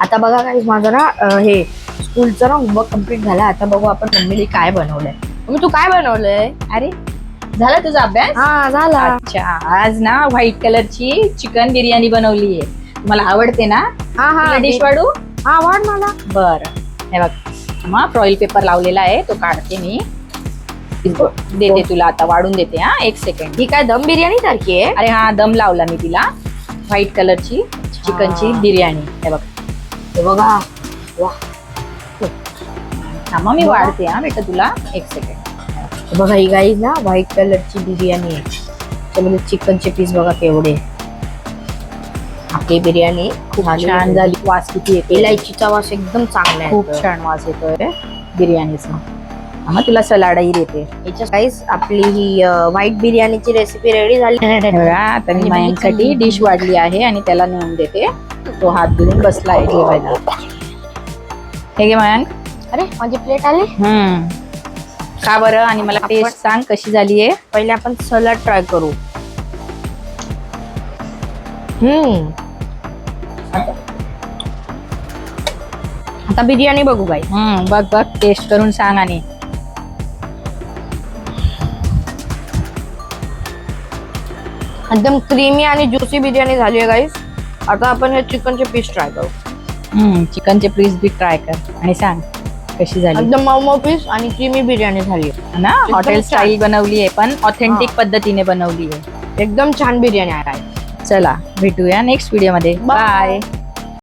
आता बघा गाईज माझं ना हे स्कूलचं ना होमवर्क कम्प्लीट झाला. आता बघू आपण मम्मीने काय बनवलंय. मम्मी तू काय बनवलंय? अरे झाला तुझा अभ्यास? हा झाला. अच्छा, आज ना व्हाईट कलरची चिकन बिर्याणी बनवली आहे. मला आवडते ना? हा हा डिश वाढू? हा वाढ मला. बर, हे बघ मग फॉइल पेपर लावलेला आहे, तो काढते मी. देते तुला आता, वाढून देते. हा, 1 सेकंड. ही काय दम बिर्याणी सारखी आहे? अरे हा, दम लावला मी तिला. व्हाईट कलरची चिकनची बिर्याणी. हे बघ, हे बघा. वा हा, मग मी वाढते. हा बेटा तुला 1 सेकंड. हे बघा ही गाईज ना व्हाईट कलरची बिर्याणी आहे. त्यामध्ये चिकनचे पीस बघा केवढे. आपली बिर्याणी खूप छान झाली. वास किती येते. इलायचीचा वास एकदम चांगला आहे. खूप छान वास येतोय बिर्याणीचा. मग तुला सलाडही देते. याच्या गाईज आपली ही व्हाईट बिर्याणीची रेसिपी रेडी झाली. बघा, आता मी मयांकसाठी डिश वाढली आहे आणि त्याला नेऊन देते. तो हात धुवून बसलाय जेवायला. हे घे मयांक. अरे माझी प्लेट आली. का बरं? आणि मला टेस्ट सांग कशी झाली आहे. पहिले आपण सलाड ट्राय करू. आता बिर्याणी बघू गाई. बघ बघ, टेस्ट करून सांग. आणि एकदम क्रीमी आणि ज्युसी बिर्याणी झाली आहे गाईस. आता आपण हे चिकनचे पीस ट्राय करू. चिकनचे पीस बी ट्राय कर आणि सांग कशी झाली. एकदम मऊ मऊ पीस आणि क्रीमी बिर्याणी झाली ना. हॉटेल स्टाईल बनवली आहे, पण ऑथेंटिक पद्धतीने बनवली आहे. एकदम छान बिर्याणी आहे. चला भेटूया नेक्स्ट व्हिडिओ मध्ये. बाय.